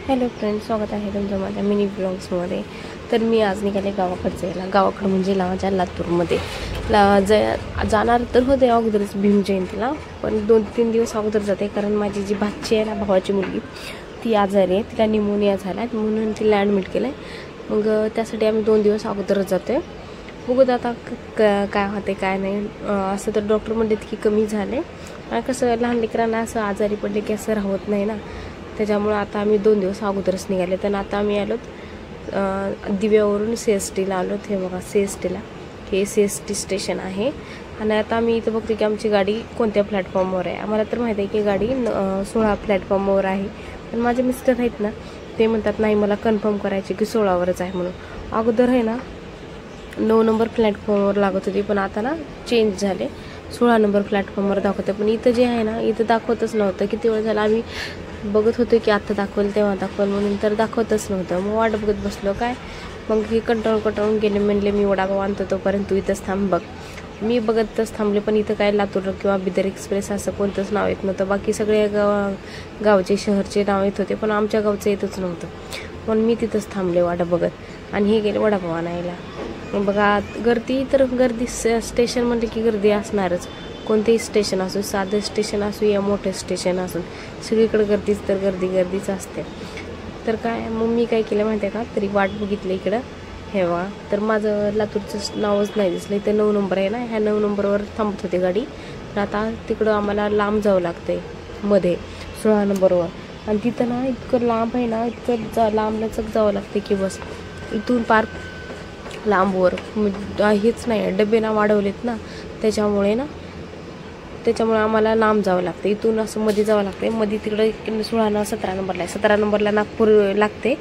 Hello friends, स्वागत आहे तुमचं माझ्या मिनी ब्लॉग्समध्ये। तर मी आज निघाले गावाकडे जायला। गावाकडं म्हणजे माझ्या लातूरमध्ये जाणार तर होते अगोदरच भीम जयंतीला, पण 2-3 दिवस अगोदर जाते, कारण माझी जी भाची आहे ना, भावाची मुलगी, ती आजारी आहे, तिला निमोनिया झाला आहे, म्हणून तिला ॲडमिट केलं आहे। मग त्यासाठी आम्ही 2 दिवस अगोदरच जातो आहे। बघूत आता काय होते काय नाही। असं तर डॉक्टर म्हणले की कमी झाले, आणि कसं लहान लेकरांना असं आजारी पडले की असं राहत नाही ना, त्याच्यामुळे आता आम्ही 2 दिवस अगोदरच निघाले। तर आता आम्ही आलो दिव्यावरून CSTला आलो। हे बघा CSTला, हे CST स्टेशन आहे। आणि आता आम्ही इथं बघतो की आमची गाडी कोणत्या प्लॅटफॉर्मवर आहे। आम्हाला तर माहिती आहे की गाडी 16 प्लॅटफॉर्मवर आहे, पण माझे मिस्टर आहेत ना, ते म्हणतात नाही मला कन्फर्म करायचे की 16वरच आहे म्हणून। अगोदर आहे ना 9 नंबर प्लॅटफॉर्मवर लागत होती, पण आता ना चेंज झाले, 16 नंबर प्लॅटफॉर्मवर दाखवते। पण इथं जे आहे ना, इथं दाखवतच नव्हतं। किती वेळ झाला आम्ही बघत होतो की आता दाखवेल तेव्हा दाखवेल म्हणून, तर दाखवतच नव्हतं। मग वाट बघत बसलो काय, मग हे कंटाळून गेले, म्हणले मी वडापाव आणतो तोपर्यंत तू इथंच थांब बघ। मी बघतच थांबले, पण इथं काय लातूर किंवा बिदर एक्सप्रेस असं कोणतंच नाव येत नव्हतं। बाकी सगळे गावचे शहरचे नाव येत होते, पण आमच्या गावचं येतच नव्हतं, म्हणून मी तिथंच थांबले वाट बघत, आणि हे गेले वडापाव आणायला। मग बघा गर्दी तर गर्दी, स्टेशन म्हणले की गर्दी असणारच, कोणतेही स्टेशन असो, साधं स्टेशन असो या मोठं स्टेशन असो, सगळीकडे गर्दीच तर गर्दीच असते। तर काय मग मी काय केलं माहिती आहे का, तरी वाट बघितलं इकडं, हे बघा, तर माझं लातूरचं नावच नाही दिसलं। इथं 9 नंबर आहे ना, ह्या 9 नंबरवर थांबत होते गाडी। तर आता तिकडं आम्हाला लांब जावं लागतंय मध्ये 16 नंबरवर, आणि तिथं ना इतकं लांब आहे ना, इतकं लांबलचक जावं लागते की बस इथून पार लांबवर हेच नाही, डबे ना वाढवलेत ना, त्याच्यामुळे आम्हाला लांब जावं लागतं, इथून असं मध्ये जावं लागतं। मध्ये तिकडं 17 नंबरला आहे, 17 नंबरला नागपूर लागते।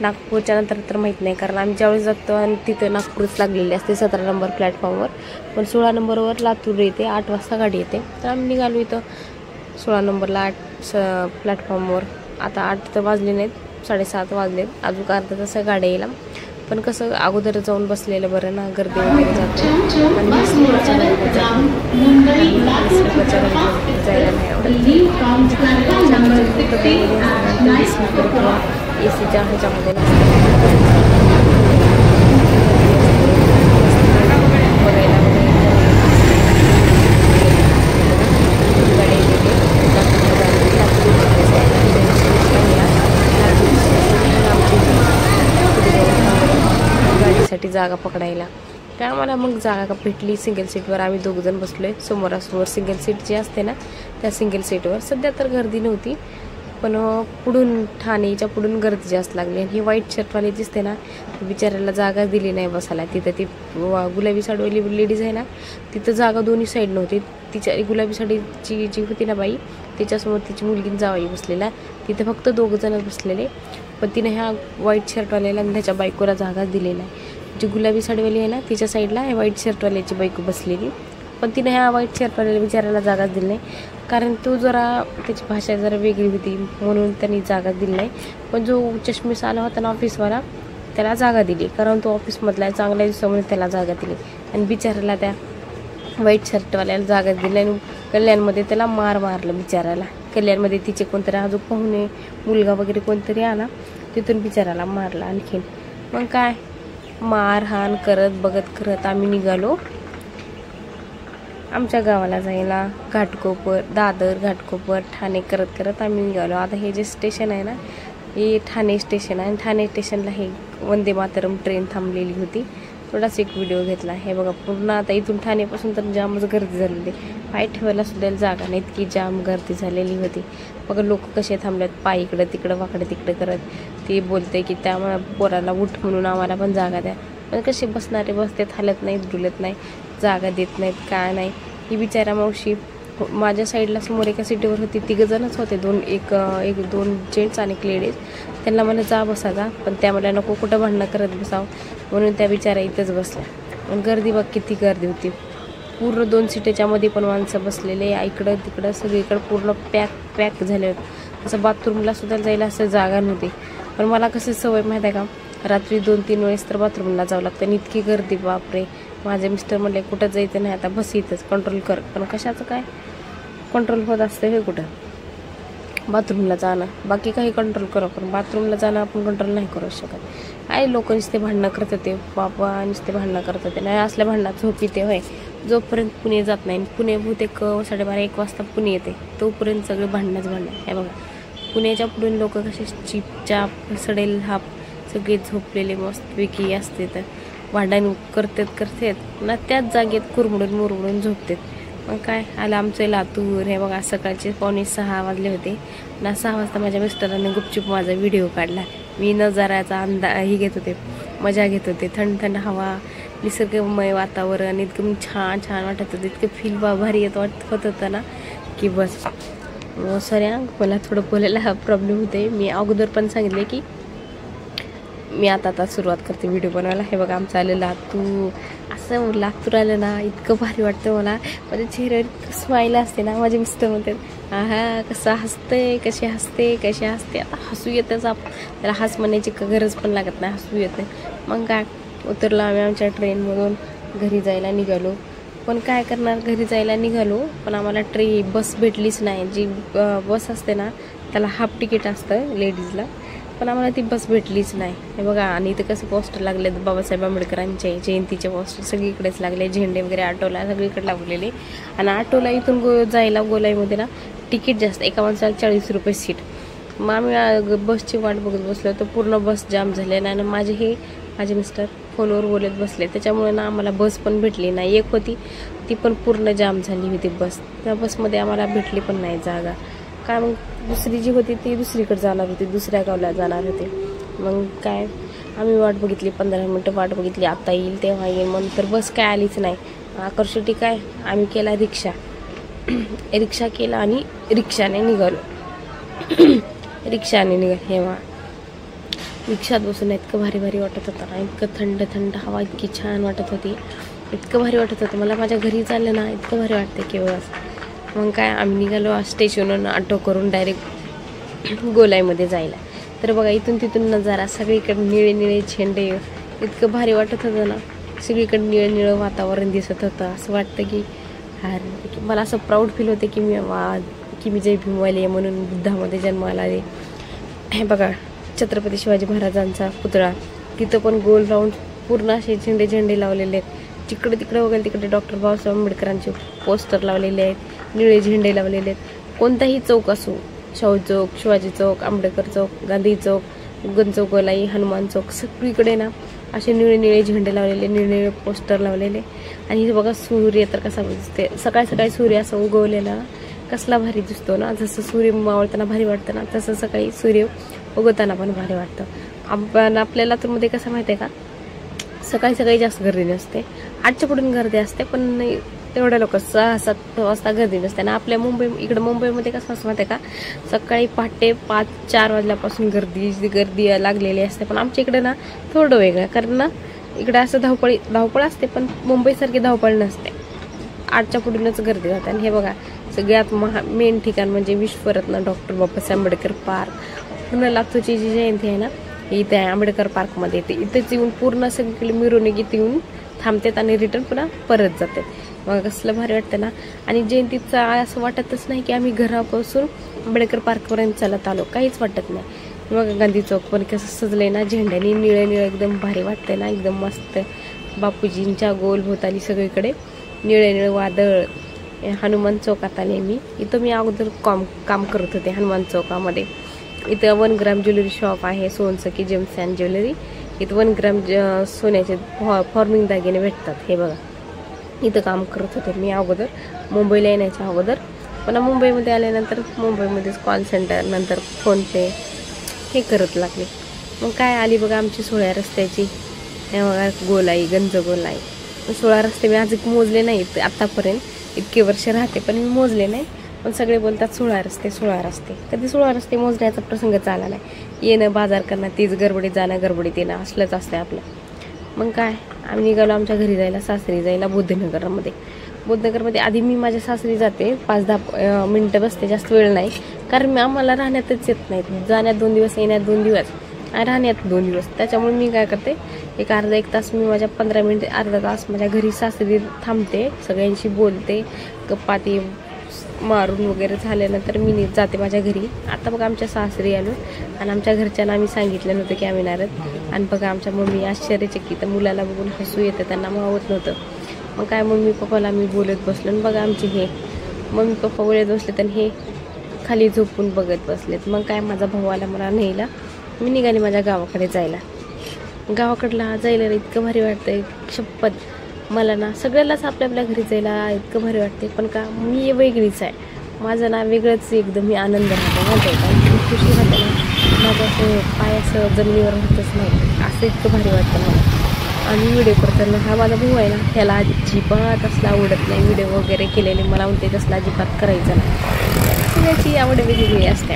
नागपूरच्या नंतर तर माहीत नाही, कारण आम्ही ज्यावेळेस जातो आणि तिथं नागपूरच लागलेली असते 17 नंबर प्लॅटफॉर्मवर, पण 16 नंबरवर लातूर येते, 8 वाजता गाडी येते। तर आम्ही निघालो इथं 16 नंबरला प्लॅटफॉर्मवर। आता 8 तर वाजले नाहीत, 7:30 वाजलेत, अजून अर्धा तास गाड्या यायला, पण कसं अगोदर जाऊन बसलेलं बरं ना, गर्दी वगैरे जाते, आणि मी स्लीपरच्या गाडीला जायला नाही आवडत। एसीच्या ह्याच्यामध्ये बघायला गाडीसाठी जागा पकडायला। काय आम्हाला मग जागा भेटली सिंगल सीटवर, आम्ही 2 जण बसलोय समोरासमोर। सिंगल सीट जी असते ना, त्या सिंगल सीटवर सध्या तर गर्दी नव्हती, पण पुढून ठाणेच्या पुढून गर्दी जास्त लागली। आणि ही व्हाईट शर्टवाली दिसते ना, बिचाऱ्याला जागा दिली नाही बसायला। तिथं ती गुलाबी साडीवाली लेडीज आहे ना, तिथं जागा दोन्ही साईड नव्हती। तिच्या गुलाबी साडीची जी होती ना बाई, तिच्यासमोर तिची मुलगी जावाई बसलेला, तिथे फक्त 2 जण बसलेले, पण तिने ह्या व्हाईट शर्टवाल्याला आणि त्याच्या बायकोला जागा दिली नाही। जी गुलाबी साडीवाली आहे ना, तिच्या साईडला ह्या व्हाईट शर्टवाल्याची बायको बसलेली, पण तिने ह्या व्हाईट शर्टवाल्याला बिचारायला जागा दिली नाही, कारण तो जरा त्याची भाषा जरा वेगळी होती, म्हणून त्यांनी जागा दिली नाही। पण जो चष्मीस आला होता ना ऑफिसवाला, त्याला जागा दिली, कारण तो ऑफिसमधला चांगल्या दिवसामुळे त्याला जागा दिली, आणि बिचारायला त्या व्हाईट शर्टवाल्याला जागा दिली, आणि कल्याणमध्ये त्याला मारलं बिचारायला। कल्याणमध्ये तिचे कोणतरी अजून पाहुणे मुलगा वगैरे कोणतरी आला, तिथून बिचारायला मारला आणखीन। मग काय मारहाण करत आम्ही निघालो आमच्या गावाला जायला। घाटकोपर, दादर, घाटकोपर, ठाणे करत आम्ही निघालो। आता हे जे स्टेशन आहे ना, हे ठाणे स्टेशन आहे, आणि ठाणे स्टेशनला हे वंदे मातरम ट्रेन थांबलेली होती। थोडासा एक व्हिडिओ घेतला। हे बघा पूर्ण आता इथून ठाणेपासून तर जामच गर्दी झालेली, पाय ठेवायला सुद्धा जागा नाही, इतकी जाम गर्दी झालेली होती। बघा लोक कसे थांबलेत, पाय इकडं तिकडं वाकडं तिकडं करत। ते बोलते की त्यामुळे पोराला उठ म्हणून आम्हाला पण जागा द्या, पण कसे बसणारे बसतेत, हालत नाहीत, डुलत नाही, जागा देत नाहीत, काय नाही। ही बिचारा मावशी माझ्या साईडला समोर एका सीटीवर होती, 3 जणच होते, 2 जेंट्स आणि 1 लेडीज। त्यांना मला जा बसा जा, पण त्या मला नको कुठं भांडणं करत बसावं, म्हणून त्या बिचारा इथंच बसल्या। आणि गर्दी बघ किती गर्दी होती, पूर्ण 2 सीटेच्या मध्ये पण माणसं बसलेले, इकडं तिकडं सगळीकडं पूर्ण पॅक झाले होते। असं बाथरूमला सुद्धा जायला असं जागा नव्हती, पण मला कसं सवय माहीत आहे का, रात्री 2-3 वेळेस तर बाथरूमला जावं लागतं, आणि इतकी गर्दी बापरे। माझे मिस्टर म्हणले कुठं जायचं नाही आता, बस इथंच कंट्रोल कर, पण कशाचं काय कंट्रोल होत असतं हे कुठं। बाथरूमला जाणं, बाकी काही कंट्रोल करू, पण बाथरूमला जाणं आपण कंट्रोल नाही करू शकत. आहे लोक नुसते भांडणं करत होते, बाबा नुसते भांडणं करत होते. नाही असल्या भांडणात झोप येते होय. जोपर्यंत पुणे जात नाही, पुणे बहुतेक 12:30-1 वाजता पुणे येते, तोपर्यंत सगळे भांडणंच भांडणं. हे बघा पुण्याच्या पुढून लोक कसे चिपचाप सडेल हाप सगळे झोपलेले मस्तपैकी असते, तर भांडण करतात ना त्याच जागेत कुरमुडून मुरमुडून झोपतात. मग काय आलं आमचं लातूर. हे बघा सकाळचे 5:45 वाजले होते ना. 6 वाजता माझ्या मिस्टरांनी गुपचूप माझा व्हिडिओ काढला. मी नजाऱ्याचा ही घेत होते, मजा घेत होते. थंड थंड हवा, निसर्गमय वातावरण इतकं छान छान वाटत होतं, इतकं फील भारी होत होतं ना की बस. सॉरी मला थोडं बोलायला प्रॉब्लेम होते. मी अगोदर पण सांगितले की मी आता सुरुवात करते व्हिडिओ बनवायला. हे बघा आमचं आलं लातूर. असं लातूर आलं ना इतकं भारी वाटतं मला. माझ्या चेहऱ्यावर स्माईल असते ना. माझे मिस्टर म्हणतात हा कसं हसते, कशी हसते. आता हसू येतच, त्याला हस म्हणायची गरज पण लागत नाही, हसू येते. मग काय उतरलो आम्ही आमच्या ट्रेनमधून, घरी जायला निघालो. पण काय करणार, घरी जायला निघालो पण आम्हाला बस भेटलीच नाही. जी बस असते ना त्याला हाफ तिकीट असतं लेडीजला, पण आम्हाला ती बस भेटलीच नाही. हे बघा आणि इथं कसं पोस्टर लागले बाबासाहेब आंबेडकरांचे जयंतीचे पोस्टर सगळीकडेच लागले, झेंडे वगैरे ऑटोला सगळीकडे लावलेले. आणि ऑटोला इथून जायला गोलाईमध्ये ना तिकीट जास्त, एका माणसाला 40 रुपये सीट. मग आम्ही बसची वाट बघत बसलो तर पूर्ण बस जाम झाले ना. आणि माझे मिस्टर फोनवर बोलत बसले, त्याच्यामुळे ना आम्हाला बस पण भेटली नाही. एक होती ती पण पूर्ण जाम झाली होती बस. त्या बसमध्ये आम्हाला भेटली पण नाही जागा. काय मग दुसरी जी होती ती दुसरीकडे जाणार होती, दुसऱ्या गावाला जाणार होते. मग काय आम्ही वाट बघितली, 15 मिनटं वाट बघितली, आता येईल तेव्हा येईल. मग तर बस काय आलीच नाही. आकर्षटी काय आम्ही केला रिक्षा केला आणि रिक्षाने निघालो. हेव्हा रिक्षात बसून इतकं भारी वाटत होतं ना, इतकं थंड थंड हवा, इतकी छान वाटत होती, इतकं भारी वाटत होतं. मला माझ्या घरी चाललं ना इतकं भारी वाटते की बस. मग काय आम्ही निघालो स्टेशनवरून ऑटो करून डायरेक्ट गोलाईमध्ये जायला. तर बघा इथून तिथून नजारा, सगळीकडे निळे झेंडे, इतकं भारी वाटत होतं ना. सगळीकडे निळं वातावरण दिसत होतं. असं वाटतं की मला असं प्राऊड फील होते की मी जय भीमवाली आहे म्हणून बुद्धामध्ये जन्माला आले. हे बघा छत्रपती शिवाजी महाराजांचा पुतळा, तिथं पण गोल राऊंड पूर्ण असे झेंडे लावलेले आहेत. तिकडे वगैरे तिकडे डॉक्टर बाबासाहेब आंबेडकरांचे पोस्टर लावलेले आहेत, निळे झेंडे लावलेले आहेत. कोणताही चौक असो, शाहू चौक, शिवाजी चौक, आंबेडकर चौक, गांधी चौक, गणचौक, गोलाई, हनुमान चौक, सगळीकडे ना असे निळे झेंडे लावलेले, निळे पोस्टर लावलेले. आणि हे बघा सूर्य तर कसा दिसते, सकाळी सूर्य असं उगवलेला कसला भारी दिसतो ना. जसं सूर्य मावळताना भारी वाटतं ना, तसं सकाळी सूर्य उगवताना पण भारी वाटतं. आपण आपल्याला तर मध्ये कसं माहिती आहे का, सकाळी जास्त गर्दी नसते, 8च्या पुढून गर्दी असते, पण तेवढ्या लोक 6-7 वाजता गर्दी नसते ना. आपल्या मुंबईमध्ये कसं असं माहिती आहे का, सकाळी पहाटे 5-4 वाजल्यापासून गर्दी लागलेली असते. पण आमच्या इकडे ना थोडं वेगळं, कारण ना इकडे असं धावपळ असते, पण मुंबईसारखी धावपळ नसते. 8च्या पुढूनच गर्दी राहते. आणि हे बघा सगळ्यात मेन ठिकाण म्हणजे विश्वरत्न डॉक्टर बाबासाहेब आंबेडकर पार्क. पूर्ण लातूरची जी जयंती आहे ना इथे आहे, आंबेडकर पार्कमध्ये येते. इथेच येऊन पूर्ण सगळीकडे मिरवणुकीत येऊन थांबतात आणि रिटर्न पुन्हा परत जातात. मग कसलं भारी वाटतं ना. आणि जयंतीचं असं वाटतच नाही की आम्ही घरापासून आंबेडकर पार्कपर्यंत चालत आलो, काहीच वाटत नाही. मग गांधी चौक पण कसं सजलंय ना झेंड्याने, निळे एकदम भारी वाटतंय ना, एकदम मस्त. बापूजींच्या गोल भोवताली सगळीकडे निळे वादळ. हनुमान चौकात आले मी. इथं मी अगोदर काम करत होते हनुमान चौकामध्ये. इथं 1 ग्राम ज्वेलरी शॉप आहे, सोनसकी जेम्स अँड ज्वेलरी. इथं 1 ग्राम सोन्याचे फॉर्मिंग दागिने भेटतात. हे बघा इथं काम करत होते मी अगोदर, मुंबईला येण्याच्या अगोदर. पण मुंबईमध्ये आल्यानंतर मुंबईमध्येच कॉल सेंटर, नंतर फोनपे हे करत लागले. मग काय आली बघा आमची 16 रस्त्याची गोलाई, गंज गोलाई. 16 रस्ते मी अजून मोजले नाहीत आतापर्यंत, इतके वर्ष राहते पण मी मोजले नाही. पण सगळे बोलतात 16 रस्ते. कधी 16 रस्ते मोजण्याचा प्रसंगच आला नाही. येणं बाजार करणं तीच गडबडीत, जाणं गडबडीत येणं असलंच असतं आपलं. मग काय आम्ही निघालो आमच्या घरी जायला, सासरी जायला बुद्धनगरमध्ये. आधी मी माझ्या सासरी जाते, 5-10 मिनटं बसते, जास्त वेळ नाही. कारण आम्हाला राहण्यातच येत नाहीत. जाण्यात 2 दिवस, येण्यात 2 दिवस, राहण्यात 2 दिवस. त्याच्यामुळे मी काय करते, एक अर्धा-1 तास मी माझ्या 15 मिनिट अर्धा तास माझ्या घरी सासरी थांबते, सगळ्यांशी बोलते, गप्पा ते मारून वगैरे झाल्यानंतर मी जाते माझ्या घरी. आता बघा आमच्या सासरी आलो आणि आमच्या घरच्यांना आम्ही सांगितलं नव्हतं की आम्ही नारद. आणि बघा आमच्या मम्मी आश्चर्यचकित, मुलाला बघून हसू येतं, त्यांना मावत नव्हतं. मग काय मम्मी पप्पाला मी बोलत बसलो आणि बघा आमचे हे मम्मी पप्पा बोलत बसलेत आणि हे खाली झोपून बघत बसलेत. मग काय माझा भाऊ आला मला न्यायला. मी निघाली माझ्या गावाकडे जायला. गावाकडला जायला इतकं भारी वाटतंय, शपथ. मला ना सगळ्यालाच आपल्या आपल्या घरी जायला इतकं भारी वाटते. पण का मी वेगळीच आहे, माझं ना वेगळंच एकदम मी आनंद राहतो माहिती आहे का. मी खुशी राहते ना, माझं असं पाय असं जमिनीवर राहतच नाही, असं इतकं भारी वाटतं मला. आणि व्हिडिओ करताना हा माझा भाऊ आहे ना, ह्याला अजिबात असला आवडत नाही व्हिडिओ वगैरे केलेले. मला म्हणते तसला अजिबात करायचं नाही. सगळ्याची आवड वेगवेगळी असते.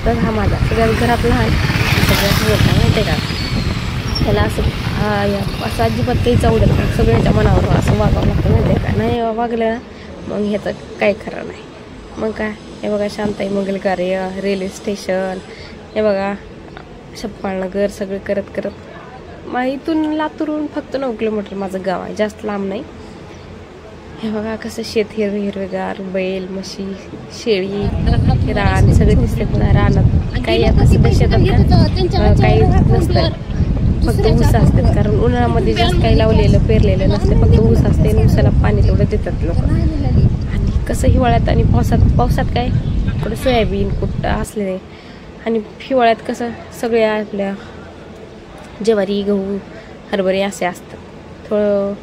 तर हा माझा सगळ्यात घरात लहान, सगळ्यात मोठा माहिती आहे का. त्याला असं अजिबात काहीच आवडत नाही, सगळ्याच्या मनावर असं वागावं लागतं माहिती आहे का. नाही वागलं ना मग ह्याचं काही खरं नाही. मग काय हे बघा शांताई मंगल कार्य, रेल्वे स्टेशन, हे बघा शप्पाळनगर, सगळं करत करत इथून लातूरून फक्त 9 किलोमीटर माझं गाव आहे, जास्त लांब नाही. हे बघा कसं शेत हिरवेगार, बैल, म्हशी, शेळी, रान सगळे दिसते. रानात काही आता शेतात काही नसतं, फक्त ऊस असतात. कारण उन्हाळ्यामध्ये जास्त काही लावलेलं पेरलेलं नसतं, फक्त ऊस असते. ऊसाला पाणी तेवढं देतात लोक. आणि कसं हिवाळ्यात आणि पावसात काय कुठं सोयाबीन कुठं असले. आणि हिवाळ्यात कसं सगळे आपल्या ज्वारी, गहू, हरभरे असे असतात थोडं.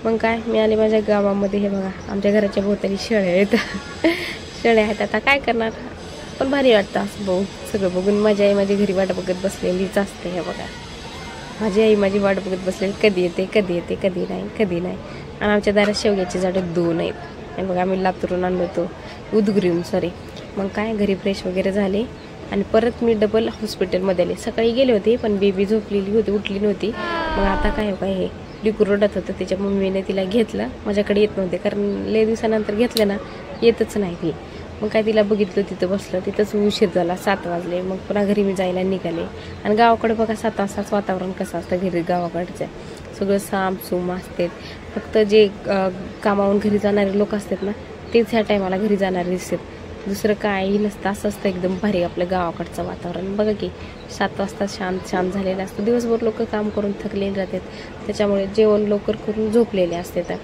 मग काय मी आले माझ्या गावामध्ये. हे बघा आमच्या घराच्या भोवताली शेळ्या आहेत. शेळ्या आहेत, आता काय करणार. पण भारी वाटतं असं सगळं बघून. माझी आई माझी घरी वाट बघत बसलेलीच असते. हे बघा माझी आई माझी वाट बघत बसलेली, कधी येते कधी येते, कधी नाही कधी नाही. आणि आमच्या दारात शेवग्याची झाडं 2 आहेत. आणि बघा आम्ही लातूरून आणलो होतो, उदगीरून सॉरी. मग काय घरी फ्रेश वगैरे झाले आणि परत मी डबल हॉस्पिटलमध्ये आले. सकाळी गेले होते पण बेबी झोपलेली होती, उठली नव्हती. मग आता काय हे लिकूर रडत होतं, त्याच्या मम्मीने तिला घेतलं. माझ्याकडे येत नव्हते कारण लय दिवसानंतर घेतलं ना येतच नाही ती. मग काय तिला बघितलं, तिथं बसलं, तिथंच उशीर झाला, 7 वाजले. मग पुन्हा घरी मी जायला निघाले. आणि गावाकडे बघा 7 वाजताच वातावरण कसं असतं घरी गावाकडचं, सगळं सामसूम असते. फक्त जे कामावरून घरी जाणारे लोक असतात ना तेच ह्या टायमाला घरी जाणारे दिसतात, दुसरं काही नसतं. असं असतं एकदम भारी आपलं गावाकडचं वातावरण. बघा की 7 वाजता शांत शांत झालेलं असतं. दिवसभर लोक काम करून थकलेले राहतात, त्याच्यामुळे जेवण लवकर करून झोपलेले असतात.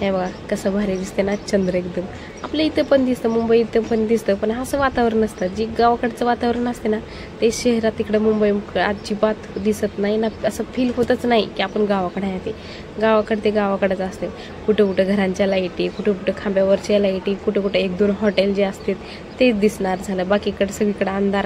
हे बघा कसं भारी दिसते ना चंद्र एकदम. आपल्या इथं पण दिसतं, मुंबई इथं पण दिसतं, पण असं वातावरण नसतं. जे गावाकडचं वातावरण असते ना ते शहरात इकडं मुंबई अजिबात दिसत नाही ना. असं फील होतच नाही की आपण गावाकडे आहे. ते गावाकडेच असते. कुठं कुठं घरांच्या लाईटी, कुठं कुठं खांब्यावरच्या लाईटी, कुठं कुठं 1-2 हॉटेल जे असतात तेच दिसणार झालं. बाकीकडे सगळीकडे अंधार